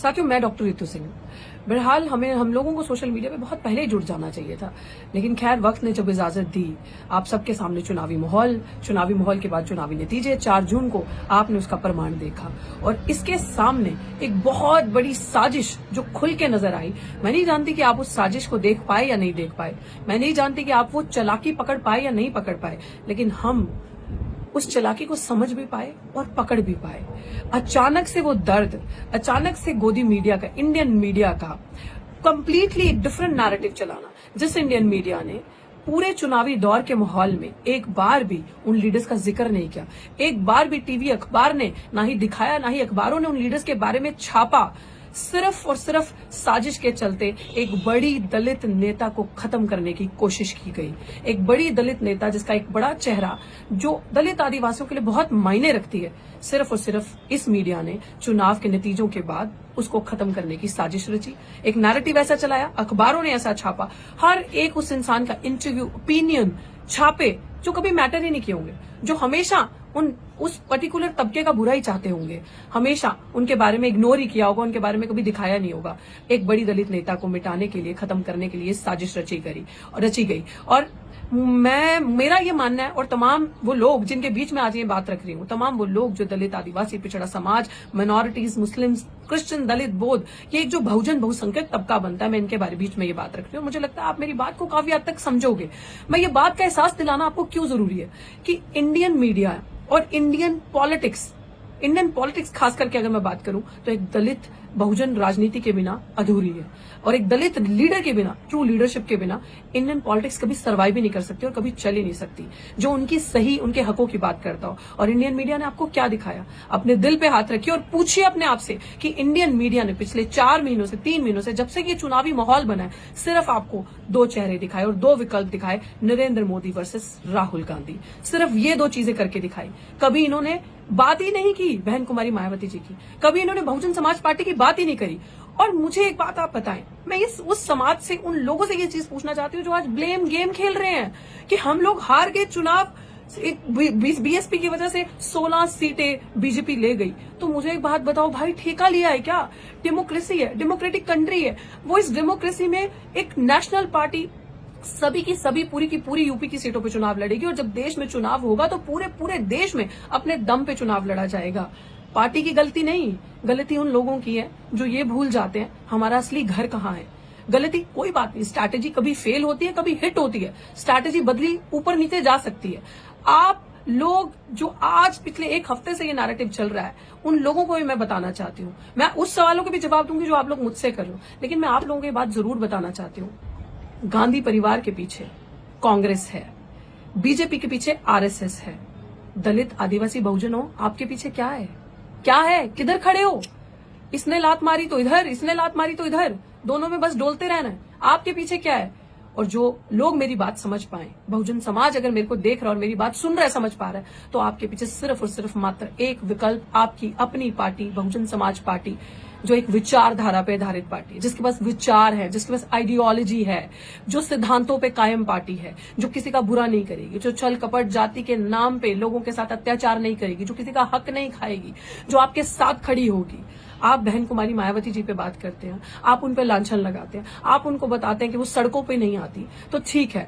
साथियों, मैं डॉक्टर रितु सिंह। बहरहाल हम लोगों को सोशल मीडिया पे बहुत पहले ही जुड़ जाना चाहिए था, लेकिन खैर वक्त ने जब इजाजत दी, आप सबके सामने चुनावी माहौल के बाद चुनावी नतीजे 4 जून को आपने उसका प्रमाण देखा और इसके सामने एक बहुत बड़ी साजिश जो खुल के नजर आई। मैं नहीं जानती कि आप उस साजिश को देख पाए या नहीं देख पाए, मैं नहीं जानती कि आप वो चालाकी पकड़ पाए या नहीं पकड़ पाए, लेकिन हम उस चालाकी को समझ भी पाए और पकड़ भी पाए। अचानक से वो दर्द, अचानक से गोदी मीडिया का, इंडियन मीडिया का कंप्लीटली एक डिफरेंट नैरेटिव चलाना, जिस इंडियन मीडिया ने पूरे चुनावी दौर के माहौल में एक बार भी उन लीडर्स का जिक्र नहीं किया, एक बार भी टीवी अखबार ने ना ही दिखाया, ना ही अखबारों ने उन लीडर्स के बारे में छापा, सिर्फ और सिर्फ साजिश के चलते एक बड़ी दलित नेता को खत्म करने की कोशिश की गई। एक बड़ी दलित नेता जिसका एक बड़ा चेहरा, जो दलित आदिवासियों के लिए बहुत मायने रखती है, सिर्फ और सिर्फ इस मीडिया ने चुनाव के नतीजों के बाद उसको खत्म करने की साजिश रची। एक नैरेटिव ऐसा चलाया, अखबारों ने ऐसा छापा, हर एक उस इंसान का इंटरव्यू, ओपिनियन छापे जो कभी मैटर ही नहीं किए होंगे, जो हमेशा उस पर्टिकुलर तबके का बुरा ही चाहते होंगे, हमेशा उनके बारे में इग्नोर ही किया होगा, उनके बारे में कभी दिखाया नहीं होगा। एक बड़ी दलित नेता को मिटाने के लिए, खत्म करने के लिए साजिश रची गई। और मेरा ये मानना है, और तमाम वो लोग जिनके बीच में आज ये बात रख रही हूँ, तमाम वो लोग जो दलित, आदिवासी, पिछड़ा समाज, माइनॉरिटीज, मुस्लिम, क्रिश्चियन, दलित, बौद्ध, ये एक जो बहुसंख्यक तबका बनता है, मैं इनके बारे बीच में ये बात रख रही हूँ। मुझे लगता है आप मेरी बात को काफी हद तक समझोगे। मैं ये बात का एहसास दिलाना आपको क्यों जरूरी है कि इंडियन मीडिया और इंडियन पॉलिटिक्स खास करके अगर मैं बात करूं तो एक दलित बहुजन राजनीति के बिना अधूरी है, और एक दलित लीडर के बिना, ट्रू लीडरशिप के बिना इंडियन पॉलिटिक्स कभी सर्वाइव ही नहीं कर सकती और कभी चल ही नहीं सकती, जो उनके हकों की बात करता हो। और इंडियन मीडिया ने आपको क्या दिखाया? अपने दिल पे हाथ रखिए और पूछिए अपने आप से कि इंडियन मीडिया ने पिछले 3 महीनों से जब से ये चुनावी माहौल बना है, सिर्फ आपको 2 चेहरे दिखाए और 2 विकल्प दिखाए, नरेंद्र मोदी वर्सेस राहुल गांधी। सिर्फ ये 2 चीजें करके दिखाई। कभी इन्होंने बात ही नहीं की बहन कुमारी मायावती जी की, कभी इन्होंने बहुजन समाज पार्टी की बात ही नहीं करी। और मुझे एक बात आप बताएं, मैं उस समाज से, उन लोगों से ये चीज पूछना चाहती हूँ जो आज ब्लेम गेम खेल रहे हैं कि हम लोग हार गए चुनाव, बीएसपी की वजह से 16 सीटें बीजेपी ले गई। तो मुझे एक बात बताओ भाई, ठेका लिया है क्या? डेमोक्रेसी है, डेमोक्रेटिक कंट्री है वो। इस डेमोक्रेसी में एक नेशनल पार्टी सभी की सभी, पूरी की पूरी यूपी की सीटों पे चुनाव लड़ेगी, और जब देश में चुनाव होगा तो पूरे देश में अपने दम पे चुनाव लड़ा जाएगा। पार्टी की गलती नहीं, गलती उन लोगों की है जो ये भूल जाते हैं हमारा असली घर कहाँ है। गलती कोई बात नहीं, स्ट्रैटेजी कभी फेल होती है, कभी हिट होती है, स्ट्रैटेजी बदली ऊपर नीचे जा सकती है। आप लोग जो आज पिछले 1 हफ्ते से ये नैरेटिव चल रहा है, उन लोगों को भी मैं बताना चाहती हूँ। मैं उस सवालों के भी जवाब दूंगी जो आप लोग मुझसे कर लो, लेकिन मैं आप लोगों को ये बात जरूर बताना चाहती हूँ, गांधी परिवार के पीछे कांग्रेस है, बीजेपी के पीछे आरएसएस है, दलित, आदिवासी, बहुजनों, आपके पीछे क्या है? क्या है? किधर खड़े हो? इसने लात मारी तो इधर, इसने लात मारी तो इधर, दोनों में बस डोलते रहना है। आपके पीछे क्या है? और जो लोग मेरी बात समझ पाए, बहुजन समाज अगर मेरे को देख रहा है और मेरी बात सुन रहा है, समझ पा रहा है, तो आपके पीछे सिर्फ और सिर्फ मात्र एक विकल्प, आपकी अपनी पार्टी, बहुजन समाज पार्टी, जो एक विचारधारा पे आधारित पार्टी है, जिसके पास विचार है, जिसके पास आइडियोलॉजी है, जो सिद्धांतों पे कायम पार्टी है, जो किसी का बुरा नहीं करेगी, जो छल कपट जाति के नाम पे लोगों के साथ अत्याचार नहीं करेगी, जो किसी का हक नहीं खाएगी, जो आपके साथ खड़ी होगी। आप बहन कुमारी मायावती जी पे बात करते हैं, आप उन पे लांछन लगाते हैं, आप उनको बताते हैं कि वो सड़कों पे नहीं आती, तो ठीक है।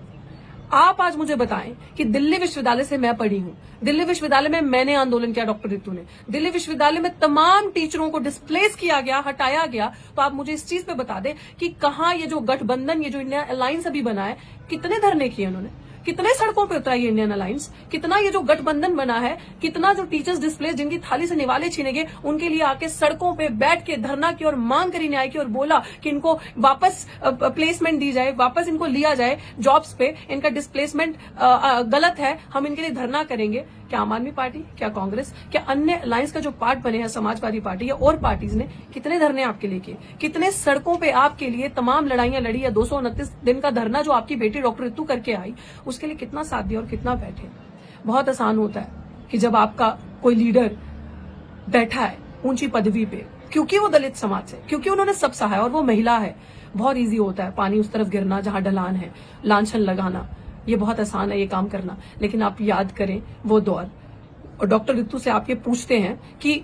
आप आज मुझे बताएं कि दिल्ली विश्वविद्यालय से मैं पढ़ी हूँ, दिल्ली विश्वविद्यालय में मैंने आंदोलन किया, डॉक्टर रितु ने, दिल्ली विश्वविद्यालय में तमाम टीचरों को डिस्प्लेस किया गया, हटाया गया। तो आप मुझे इस चीज पे बता दें कि कहाँ ये जो गठबंधन, ये जो इंडिया अलायंस अभी बना है, कितने धरने किए उन्होंने, कितने सड़कों पे उतरा ये इंडियन अलायंस, कितना ये जो गठबंधन बना है, कितना जो टीचर्स डिस्प्लेस, जिनकी थाली से निवाले छीने गए, उनके लिए आके सड़कों पे बैठ के धरना की और मांग करी न्याय की और बोला कि इनको वापस प्लेसमेंट दी जाए, वापस इनको लिया जाए जॉब्स पे, इनका डिस्प्लेसमेंट गलत है, हम इनके लिए धरना करेंगे। क्या आम आदमी पार्टी, क्या कांग्रेस, क्या अन्य अलायंस का जो पार्ट बने हैं, समाजवादी पार्टी या और पार्टीज ने कितने धरने आपके लिए किए, कितने सड़कों पे आपके लिए तमाम लड़ाइयां लड़ी, या 229 दिन का धरना जो आपकी बेटी डॉक्टर रितु करके आई, उसके लिए कितना साथ दिया और कितना बैठे। बहुत आसान होता है कि जब आपका कोई लीडर बैठा है ऊंची पदवी पे, क्योंकि वो दलित समाज से, क्योंकि उन्होंने सब सहा है और वो महिला है, बहुत ईजी होता है पानी उस तरफ गिरना जहां ढलान है, लांछन लगाना, ये बहुत आसान है ये काम करना। लेकिन आप याद करें वो दौर, और डॉक्टर रितु से आप ये पूछते हैं कि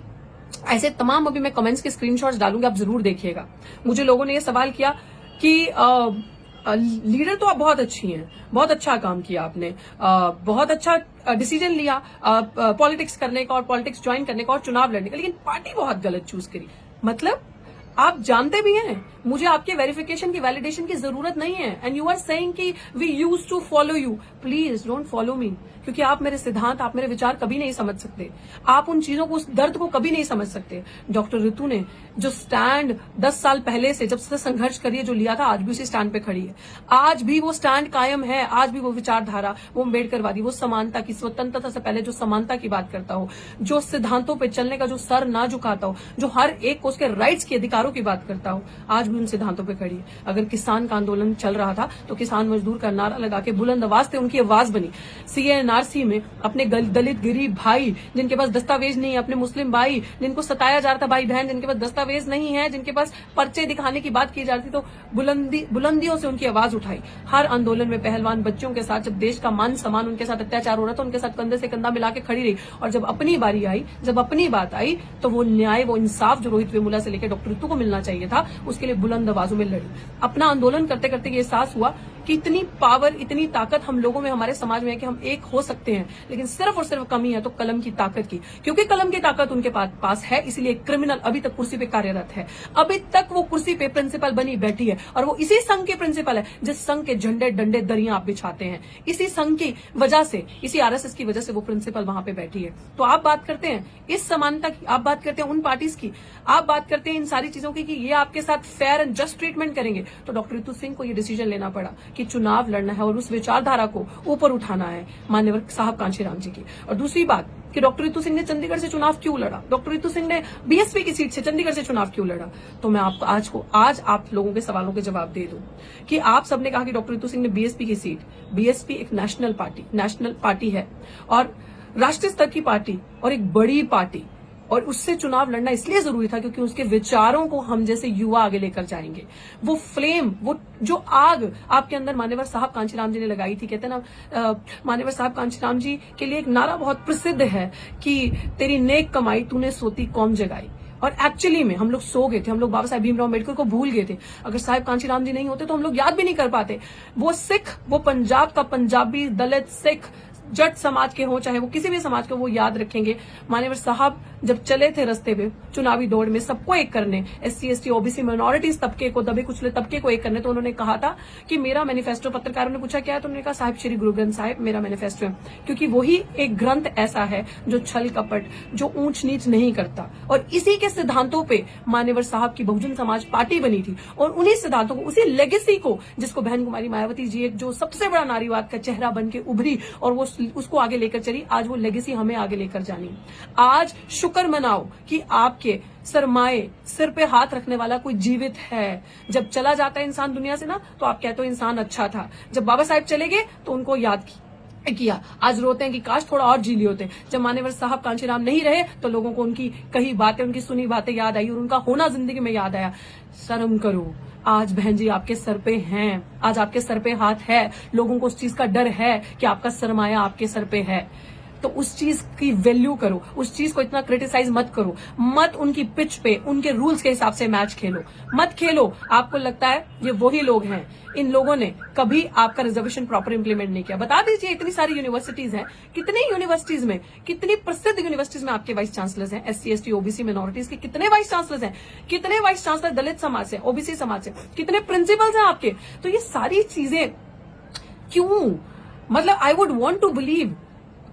ऐसे तमाम अभी मैं कमेंट्स के स्क्रीनशॉट्स डालूंगी, आप जरूर देखिएगा। मुझे लोगों ने ये सवाल किया कि लीडर तो आप बहुत अच्छी हैं, बहुत अच्छा काम किया आपने, बहुत अच्छा डिसीजन लिया पॉलिटिक्स करने का और पॉलिटिक्स ज्वाइन करने का और चुनाव लड़ने का, लेकिन पार्टी बहुत गलत चूज करी। मतलब आप जानते भी हैं मुझे आपके वेरिफिकेशन की वैलिडेशन की जरूरत नहीं है, एंड यू आर सेइंग कि we use to follow you. Please don't follow me, क्योंकि आप मेरे सिद्धांत, आप मेरे विचार कभी नहीं समझ सकते, आप उन चीजों को, उस दर्द को कभी नहीं समझ सकते। डॉक्टर ऋतु ने जो स्टैंड 10 साल पहले से जब से संघर्ष करिए जो लिया था, आज भी उसी स्टैंड पे खड़ी है, आज भी वो स्टैंड कायम है, आज भी वो विचारधारा, वो अम्बेडकरवादी, वो समानता की, स्वतंत्रता से पहले जो समानता की बात करता हो, जो सिद्धांतों पर चलने का, जो सर ना झुकाता हो, जो हर एक को उसके राइट्स के अधिकारों की बात करता हो, आज भी उन सिद्धांतों पर खड़ी है। अगर किसान का आंदोलन चल रहा था तो किसान मजदूर का नारा लगा के बुलंद आवाज थे, उनकी आवाज बनी। सीएनआरसी में अपने दलित गरीब भाई जिनके पास दस्तावेज नहीं है, अपने मुस्लिम भाई जिनको सताया जा रहा था, भाई बहन जिनके पास दस्तावेज नहीं है, जिनके पास पर्चे दिखाने की बात की जाती थी, तो बुलंदियों से उनकी आवाज उठाई। हर आंदोलन में पहलवान बच्चों के साथ, जब देश का मान सम्मान उनके साथ अत्याचार हो रहा था, उनके साथ कंधे से कंधा मिला के खड़ी रही, और जब अपनी बारी आई, जब अपनी बात आई, तो वो न्याय, वो इंसाफ जो रोहित वेमुला से लेकर डॉक्टर ऋतु को मिलना चाहिए था, उसके लिए बुलंद आवाजों में लड़ी। अपना आंदोलन करते करते ये एहसास हुआ कि इतनी पावर, इतनी ताकत हम लोगों में, हमारे समाज में है कि हम एक हो सकते हैं, लेकिन सिर्फ और सिर्फ कमी है तो कलम की ताकत की। क्योंकि कलम की ताकत उनके पास है, इसीलिए क्रिमिनल अभी तक कुर्सी पे कार्यरत है, अभी तक वो कुर्सी पे प्रिंसिपल बनी बैठी है, और वो इसी संघ के प्रिंसिपल है जिस संघ के झंडे डंडे दरियां आप बिछाते हैं। इसी संघ की वजह से, इसी आरएसएस की वजह से वो प्रिंसिपल वहां पे बैठी है। तो आप बात करते हैं इस समानता की, आप बात करते हैं उन पार्टीज की, आप बात करते हैं इन सारी चीजों की कि ये आपके साथ फेयर एंड जस्ट ट्रीटमेंट करेंगे, तो डॉक्टर ऋतु सिंह को ये डिसीजन लेना पड़ा कि चुनाव लड़ना है और उस विचारधारा को ऊपर उठाना है मान्यवर साहब कांशीराम जी की। और दूसरी बात कि डॉक्टर ऋतु सिंह ने चंडीगढ़ से चुनाव क्यों लड़ा, डॉक्टर ऋतु सिंह ने बीएसपी की सीट से चंडीगढ़ से चुनाव क्यों लड़ा, तो मैं आपको आज आप लोगों के सवालों के जवाब दे दूं कि आप सबने कहा कि डॉक्टर ऋतु सिंह ने बीएसपी की सीट, बीएसपी एक नेशनल पार्टी है और राष्ट्रीय स्तर की पार्टी और एक बड़ी पार्टी, और उससे चुनाव लड़ना इसलिए जरूरी था क्योंकि उसके विचारों को हम जैसे युवा आगे लेकर जाएंगे। वो फ्लेम, वो जो आग आपके अंदर मान्यवर साहब कांशीराम जी ने लगाई थी, कहते हैं ना मान्यवर साहब कांशीराम जी के लिए एक नारा बहुत प्रसिद्ध है कि तेरी नेक कमाई तूने सोती कौम जगाई। और एक्चुअली में हम लोग सो गए थे, हम लोग बाबा साहेब भीमराव अम्बेडकर को भूल गए थे। अगर साहिब कांशीराम जी नहीं होते तो हम लोग याद भी नहीं कर पाते। वो सिख, वो पंजाब का पंजाबी, दलित, सिख, जट समाज के हो चाहे वो किसी भी समाज के, वो याद रखेंगे मान्यवर साहब जब चले थे रस्ते पे चुनावी दौड़ में सबको एक करने, SC ST OBC माइनॉरिटीज तबके को, दबे कुचले तबके को एक करने, तो उन्होंने कहा था कि मेरा मैनिफेस्टो, पत्रकारों ने पूछा क्या है, तो उन्होंने कहा साहिब श्री गुरु ग्रंथ साहिब मेरा मैनिफेस्टो है, क्योंकि वही एक ग्रंथ ऐसा है जो छल कपट, जो ऊंच नीच नहीं करता। और इसी के सिद्धांतों पे मान्यवर साहब की बहुजन समाज पार्टी बनी थी, और उन्हीं सिद्धांतों को, उसी लेगेसी को, जिसको बहन कुमारी मायावती जी एक जो सबसे बड़ा नारीवाद का चेहरा बन के उभरी और वो उसको आगे लेकर चली, आज वो लेगेसी हमें आगे लेकर जानी। आज शुक्र मनाओ कि आपके सरमाए, सिर पे हाथ रखने वाला कोई जीवित है। जब चला जाता है इंसान दुनिया से ना, तो आप कहते हो इंसान अच्छा था। जब बाबा साहेब चले गए तो उनको याद किया, आज रोते हैं कि काश थोड़ा और जी लिए होते। जब मान्यवर साहब कांशीराम नहीं रहे तो लोगों को उनकी कही बातें, उनकी सुनी बातें याद आई और उनका होना जिंदगी में याद आया। शर्म करो, आज बहन जी आपके सर पे हैं, आज आपके सर पे हाथ है, लोगों को उस चीज का डर है कि आपका सरमाया आपके सर पे है, तो उस चीज की वैल्यू करो, उस चीज को इतना क्रिटिसाइज मत करो, मत उनकी पिच पे उनके रूल्स के हिसाब से मैच खेलो, मत खेलो। आपको लगता है ये वही लोग हैं, इन लोगों ने कभी आपका रिजर्वेशन प्रॉपर इंप्लीमेंट नहीं किया। बता दीजिए, इतनी सारी यूनिवर्सिटीज हैं, कितनी यूनिवर्सिटीज में, कितनी प्रसिद्ध यूनिवर्सिटीज में आपके वाइस चांसलर्स हैं, SC ST OBC माइनॉरिटीज के कितने वाइस चांसलर्स हैं, कितने वाइस चांसलर दलित समाज से, OBC समाज से, कितने प्रिंसिपल्स हैं आपके। तो ये सारी चीजें क्यों, मतलब I would want to believe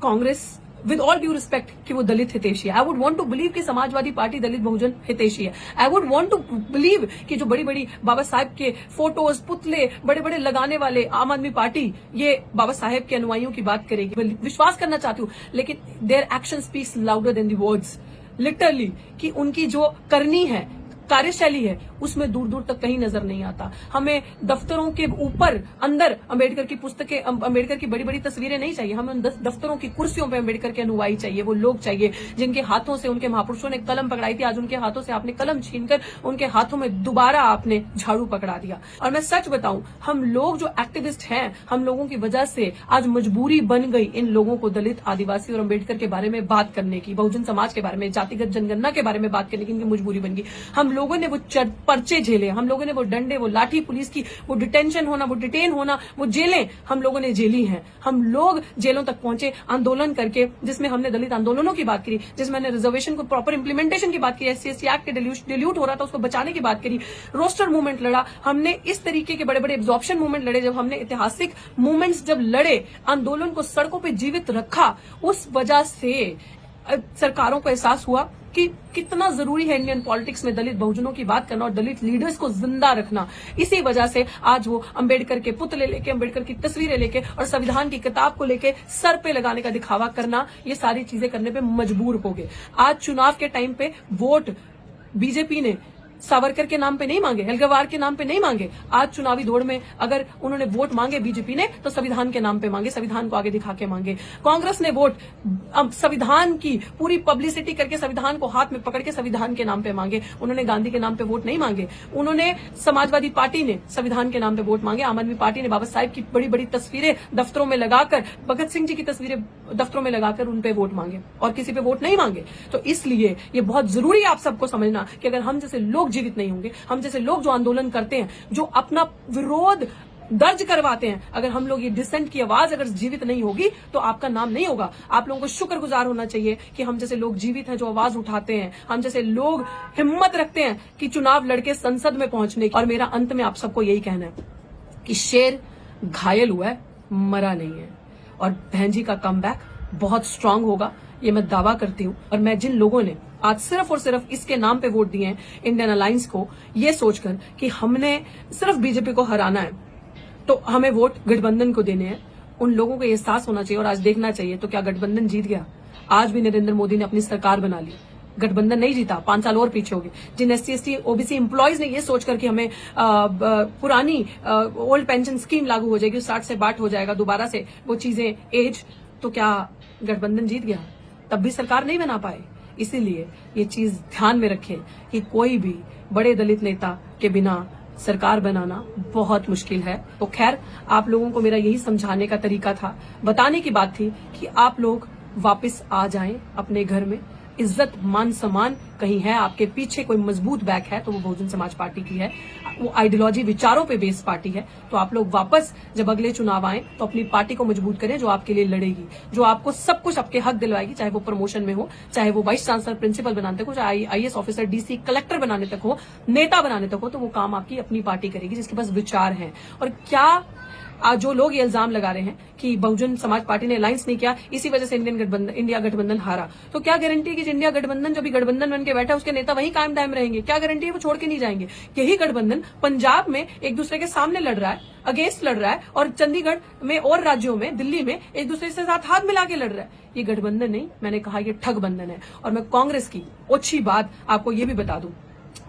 Congress with all due respect कि वो दलित हितैषी है। I would want to believe कि समाजवादी पार्टी दलित बहुजन हितैषी है। I would want to believe कि जो बड़ी बड़ी बाबा साहेब के फोटोज, पुतले बड़े बड़े लगाने वाले आम आदमी पार्टी ये बाबा साहेब के अनुयायियों की बात करेगी। विश्वास करना चाहती हूँ, लेकिन their action speaks louder than the words. Literally कि उनकी जो करनी है, कार्यशैली है, उसमें दूर दूर तक कहीं नजर नहीं आता। हमें दफ्तरों के ऊपर अंदर अंबेडकर की पुस्तकें, अंबेडकर की बड़ी बड़ी तस्वीरें नहीं चाहिए। हमें उन दफ्तरों की कुर्सियों पर अंबेडकर के अनुयायी चाहिए, वो लोग चाहिए जिनके हाथों से उनके महापुरुषों ने कलम पकड़ाई थी। आज उनके हाथों से आपने कलम छीनकर उनके हाथों में दोबारा आपने झाड़ू पकड़ा दिया। और मैं सच बताऊं, हम लोग जो एक्टिविस्ट हैं, हम लोगों की वजह से आज मजबूरी बन गई इन लोगों को दलित, आदिवासी और अंबेडकर के बारे में बात करने की, बहुजन समाज के बारे में, जातिगत जनगणना के बारे में बात करने की इनकी मजबूरी बन गई। हम लोगों ने वो पर्चे झेले, हम लोगों ने वो डंडे, वो लाठी, पुलिस की वो डिटेंशन होना, वो डिटेन होना, वो जेलें हम लोगों ने झेली हैं। हम लोग जेलों तक पहुंचे आंदोलन करके, जिसमें हमने दलित आंदोलनों की बात करी, जिसमें हमने रिजर्वेशन को प्रॉपर इंप्लीमेंटेशन की बात की, SC/ST एक्ट के डिल्यूट हो रहा था उसको बचाने की बात करी, रोस्टर मूवमेंट लड़ा हमने, इस तरीके के बड़े बड़े एब्जॉर्प्शन मूवमेंट लड़े। जब हमने ऐतिहासिक मूवमेंट्स जब लड़े, आंदोलन को सड़कों पर जीवित रखा, उस वजह से सरकारों को एहसास हुआ कि कितना जरूरी है इंडियन पॉलिटिक्स में दलित बहुजनों की बात करना और दलित लीडर्स को जिंदा रखना। इसी वजह से आज वो अंबेडकर के पुतले लेके, अंबेडकर की तस्वीरें लेके और संविधान की किताब को लेके सर पे लगाने का दिखावा करना, ये सारी चीजें करने पे मजबूर हो गए। आज चुनाव के टाइम पे वोट बीजेपी ने सावरकर के नाम पे नहीं मांगे, हेलगवार के नाम पे नहीं मांगे। आज चुनावी दौड़ में अगर उन्होंने वोट मांगे बीजेपी ने, तो संविधान के नाम पे मांगे, संविधान को आगे दिखा के मांगे। कांग्रेस ने वोट अब संविधान की पूरी पब्लिसिटी करके, संविधान को हाथ में पकड़ के संविधान के नाम पे मांगे। उन्होंने गांधी के नाम पे वोट नहीं मांगे। उन्होंने समाजवादी पार्टी ने संविधान के नाम पे वोट मांगे। आम आदमी पार्टी ने बाबा साहेब की बड़ी बड़ी तस्वीरें दफ्तरों में लगाकर, भगत सिंह जी की तस्वीरें दफ्तरों में लगाकर उन पे वोट मांगे और किसी पे वोट नहीं मांगे। तो इसलिए ये बहुत जरूरी है आप सबको समझना कि अगर हम जैसे लोग जीवित नहीं होंगे, हम जैसे लोग जो आंदोलन करते हैं, जो अपना विरोध दर्ज करवाते हैं, अगर हम लोग ये डिसेंट की आवाज अगर जीवित नहीं होगी तो आपका नाम नहीं होगा। आप लोगों को शुक्रगुजार होना चाहिए कि हम जैसे लोग जीवित हैं, जो आवाज उठाते हैं, हम जैसे लोग हिम्मत रखते हैं कि चुनाव लड़के संसद में पहुंचने की। और मेरा अंत में आप सबको यही कहना है कि शेर घायल हुआ है, मरा नहीं है, और बहन जी का कमबैक बहुत स्ट्रांग होगा, ये मैं दावा करती हूं। और मैं जिन लोगों ने आज सिर्फ और सिर्फ इसके नाम पे वोट दिए हैं, इंडियन अलायंस को, ये सोचकर कि हमने सिर्फ बीजेपी को हराना है तो हमें वोट गठबंधन को देने हैं, उन लोगों को एहसास होना चाहिए और आज देखना चाहिए। तो क्या गठबंधन जीत गया? आज भी नरेंद्र मोदी ने अपनी सरकार बना ली, गठबंधन नहीं जीता, 5 साल और पीछे हो गए। जिन SC/ST OBC एम्प्लॉयज ने ये सोचकर कि हमें पुरानी ओल्ड पेंशन स्कीम लागू हो जाएगी, 60 से 62 हो जाएगा दोबारा से वो चीजें एज, तो क्या गठबंधन जीत गया? तब भी सरकार नहीं बना पाए। इसीलिए ये चीज ध्यान में रखें कि कोई भी बड़े दलित नेता के बिना सरकार बनाना बहुत मुश्किल है। तो खैर, आप लोगों को मेरा यही समझाने का तरीका था, बताने की बात थी कि आप लोग वापस आ जाएं अपने घर में। इज्जत, मान, सम्मान कहीं है, आपके पीछे कोई मजबूत बैक है तो वो बहुजन समाज पार्टी की है। वो आइडियोलॉजी, विचारों पे बेस्ड पार्टी है। तो आप लोग वापस जब अगले चुनाव आए तो अपनी पार्टी को मजबूत करें, जो आपके लिए लड़ेगी, जो आपको सब कुछ, आपके हक दिलवाएगी, चाहे वो प्रमोशन में हो, चाहे वो वाइस चांसलर, प्रिंसिपल बनाने तक हो, चाहे IAS ऑफिसर, DC, कलेक्टर बनाने तक हो, नेता बनाने तक हो, तो वो काम आपकी अपनी पार्टी करेगी जिसके पास विचार हैं। और क्या आज जो लोग ये इल्जाम लगा रहे हैं कि बहुजन समाज पार्टी ने अलायंस नहीं किया, इसी वजह से इंडिया गठबंधन हारा, तो क्या गारंटी है कि इंडिया गठबंधन जो भी गठबंधन बन के बैठा है उसके नेता वही कायम दायम रहेंगे? क्या गारंटी है वो छोड़ के नहीं जाएंगे? यही गठबंधन पंजाब में एक दूसरे के सामने लड़ रहा है, अगेंस्ट लड़ रहा है, और चंडीगढ़ में और राज्यों में, दिल्ली में एक दूसरे के साथ हाथ मिला के लड़ रहा है। ये गठबंधन नहीं, मैंने कहा ये ठग बंधन है। और मैं कांग्रेस की अच्छी बात आपको ये भी बता दूं,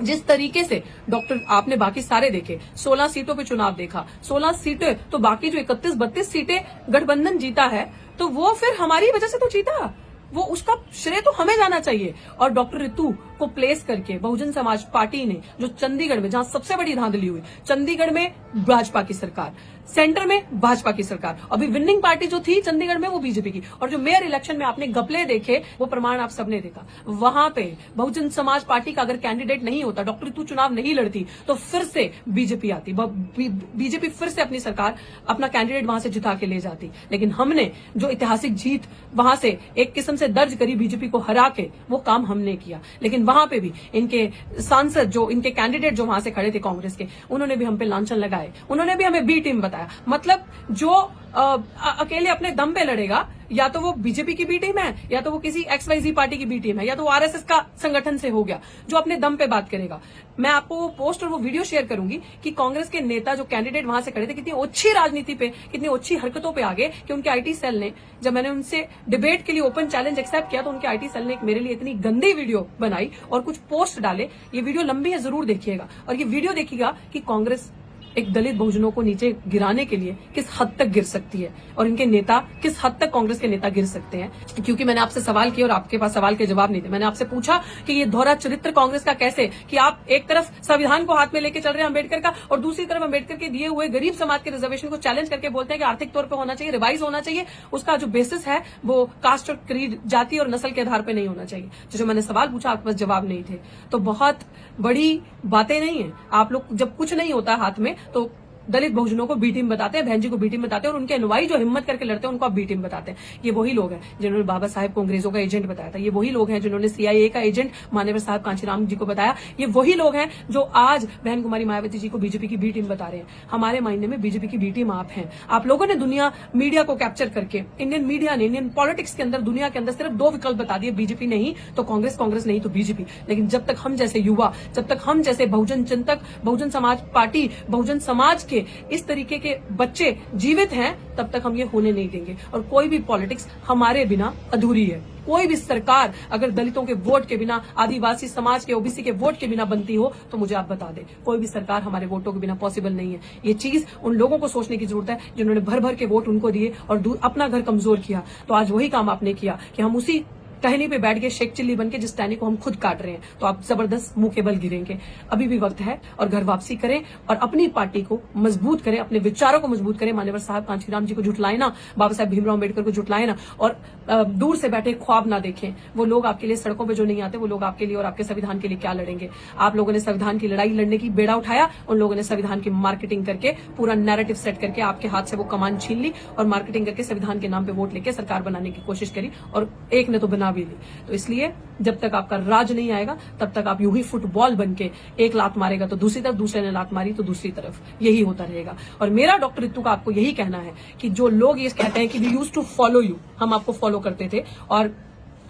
जिस तरीके से डॉक्टर, आपने बाकी सारे देखे, 16 सीटों पे चुनाव देखा, 16 सीटें, तो बाकी जो 31-32 सीटें गठबंधन जीता है, तो वो फिर हमारी वजह से तो जीता, वो उसका श्रेय तो हमें जाना चाहिए। और डॉक्टर रितु को प्लेस करके बहुजन समाज पार्टी ने, जो चंडीगढ़ में, जहां सबसे बड़ी धांधली हुई, चंडीगढ़ में भाजपा की सरकार, सेंटर में भाजपा की सरकार, अभी विनिंग पार्टी जो थी चंडीगढ़ में वो बीजेपी की, और जो मेयर इलेक्शन में आपने घपले देखे वो प्रमाण आप सबने देखा। वहां पे बहुजन समाज पार्टी का अगर कैंडिडेट नहीं होता, डॉक्टर रितु चुनाव नहीं लड़ती, तो फिर से बीजेपी आती, बीजेपी फिर से अपनी सरकार, अपना कैंडिडेट वहां से जिता के ले जाती। लेकिन हमने जो ऐतिहासिक जीत वहां से एक किस्म से दर्ज करी, बीजेपी को हरा के, वो काम हमने किया। लेकिन वहां पे भी इनके सांसद, जो इनके कैंडिडेट जो वहां से खड़े थे कांग्रेस के, उन्होंने भी हम पे लांछन लगाए, उन्होंने भी हमें बी टीम बताया। मतलब जो अकेले अपने दम पे लड़ेगा, या तो वो बीजेपी की बी टीम है, या तो वो किसी XYZ पार्टी की बी टीम है, या तो वो RSS का संगठन से हो गया जो अपने दम पे बात करेगा। मैं आपको वो पोस्ट और वो वीडियो शेयर करूंगी कि कांग्रेस के नेता जो कैंडिडेट वहां से खड़े थे कितनी ओछी राजनीति पे, कितनी ओछी हरकतों पे आ गए कि उनके IT सेल ने, जब मैंने उनसे डिबेट के लिए ओपन चैलेंज एक्सेप्ट किया तो उनके IT सेल ने मेरे लिए इतनी गंदी वीडियो बनाई और कुछ पोस्ट डाले। ये वीडियो लंबी है, जरूर देखिएगा, और ये वीडियो देखिएगा कि कांग्रेस एक दलित बहुजनों को नीचे गिराने के लिए किस हद तक गिर सकती है और इनके नेता किस हद तक, कांग्रेस के नेता गिर सकते हैं। क्योंकि मैंने आपसे सवाल किया और आपके पास सवाल के जवाब नहीं थे। मैंने आपसे पूछा कि ये दोहरा चरित्र कांग्रेस का कैसे, कि आप एक तरफ संविधान को हाथ में लेके चल रहे हैं अम्बेडकर का, और दूसरी तरफ अम्बेडकर के दिए हुए गरीब समाज के रिजर्वेशन को चैलेंज करके बोलते हैं कि आर्थिक तौर पर होना चाहिए, रिवाइज होना चाहिए, उसका जो बेसिस है वो कास्ट और क्रीड, जाति और नस्ल के आधार पर नहीं होना चाहिए। जो मैंने सवाल पूछा आपके पास जवाब नहीं थे। तो बहुत बड़ी बातें नहीं है, आप लोग जब कुछ नहीं होता हाथ में तो दलित बहुजनों को बी टीम बताते हैं, बहन जी को बी टीम बताते हैं, और उनके अनुयायी जो हिम्मत करके लड़ते हैं उनको आप बी टीम बताते हैं। ये वही लोग हैं जिन्होंने बाबा साहेब को अंग्रेजों का एजेंट बताया था, ये वही लोग हैं जिन्होंने CIA का एजेंट मान्यवर साहब कांचीराम जी को बताया, ये वही लोग हैं जो आज बहन कुमारी मायावती जी को बीजेपी की बी टीम बता रहे हैं। हमारे मायने में बीजेपी की बी टीम आप हैं। आप लोगों ने दुनिया मीडिया को कैप्चर करके, इंडियन मीडिया ने, इंडियन पॉलिटिक्स के अंदर, दुनिया के अंदर सिर्फ 2 विकल्प बता दिए, बीजेपी नहीं तो कांग्रेस, कांग्रेस नहीं तो बीजेपी। लेकिन जब तक हम जैसे युवा, जब तक हम जैसे बहुजन चिंतक, बहुजन समाज पार्टी, बहुजन समाज के इस तरीके के बच्चे जीवित हैं, तब तक हम ये होने नहीं देंगे। और कोई भी पॉलिटिक्स हमारे बिना अधूरी है। कोई भी सरकार अगर दलितों के वोट के बिना, आदिवासी समाज के, OBC के वोट के बिना बनती हो तो मुझे आप बता दें, कोई भी सरकार हमारे वोटों के बिना पॉसिबल नहीं है। ये चीज उन लोगों को सोचने की जरूरत है जिन्होंने भर भर के वोट उनको दिए और अपना घर कमजोर किया। तो आज वही काम आपने किया कि हम उसी टहनी पे बैठ के शेख चिल्ली बन के जिस टहनी को हम खुद काट रहे हैं, तो आप जबरदस्त मुंह के बल गिरेंगे। अभी भी वक्त है, और घर वापसी करें और अपनी पार्टी को मजबूत करें, अपने विचारों को मजबूत करें। मान्यवर साहब कांचीराम जी को झुठलाएं ना, बाबा साहब भीमराव अम्बेडकर को झुठलाएं ना, और दूर से बैठे ख्वाब ना देखें। वो लोग आपके लिए सड़कों पे जो नहीं आते, वो लोग आपके लिए और आपके संविधान के लिए क्या लड़ेंगे। आप लोगों ने संविधान की लड़ाई लड़ने की बेड़ा उठाया, उन लोगों ने संविधान की मार्केटिंग करके, पूरा नैरेटिव सेट करके आपके हाथ से वो कमान छीन ली और मार्केटिंग करके संविधान के नाम पे वोट लेके सरकार बनाने की कोशिश करी, और एक ने तो बना भी ली। तो इसलिए जब तक आपका राज नहीं आएगा तब तक आप यूं ही फुटबॉल बनके एक लात मारेगा तो दूसरी तरफ, दूसरे ने लात मारी तो दूसरी तरफ, यही होता रहेगा। और मेरा डॉक्टर रितु का आपको यही कहना है कि जो लोग ये कहते हैं कि we used to follow you, हम आपको फॉलो करते थे और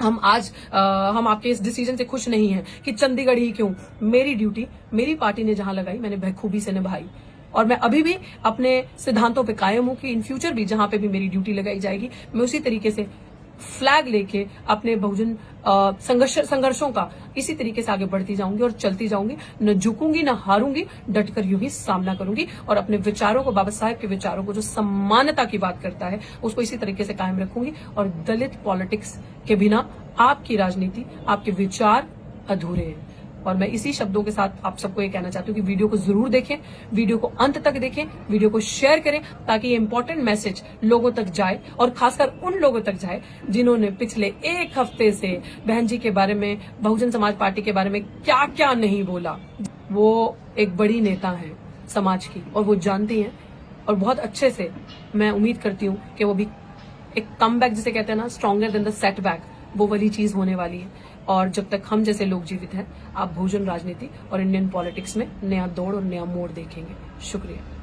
हम आज हम आपके इस डिसीजन से खुश नहीं हैं कि चंडीगढ़ ही क्यों, मेरी ड्यूटी मेरी पार्टी ने जहां लगाई मैंने बखूबी से निभाई, और मैं अभी भी अपने सिद्धांतों पे कायम हूं कि इन फ्यूचर भी जहां पे भी मेरी ड्यूटी लगाई जाएगी मैं उसी तरीके से फ्लैग लेके अपने बहुजन संघर्षों का इसी तरीके से आगे बढ़ती जाऊंगी और चलती जाऊंगी, न झुकूंगी न हारूंगी, डटकर यूं ही सामना करूंगी और अपने विचारों को, बाबा साहेब के विचारों को जो सम्मानता की बात करता है उसको इसी तरीके से कायम रखूंगी। और दलित पॉलिटिक्स के बिना आपकी राजनीति, आपके विचार अधूरे हैं। और मैं इसी शब्दों के साथ आप सबको ये कहना चाहती हूँ कि वीडियो को जरूर देखें, वीडियो को अंत तक देखें, वीडियो को शेयर करें ताकि ये इंपॉर्टेंट मैसेज लोगों तक जाए, और खासकर उन लोगों तक जाए जिन्होंने पिछले 1 हफ्ते से बहन जी के बारे में, बहुजन समाज पार्टी के बारे में क्या क्या नहीं बोला। वो एक बड़ी नेता है समाज की और वो जानती हैं, और बहुत अच्छे से मैं उम्मीद करती हूँ कि वो भी एक कमबैक जिसे कहते हैं ना, स्ट्रॉन्गर देन द सेटबैक, वो वाली चीज होने वाली है। और जब तक हम जैसे लोग जीवित हैं, आप बहुजन राजनीति और इंडियन पॉलिटिक्स में नया दौड़ और नया मोड़ देखेंगे। शुक्रिया।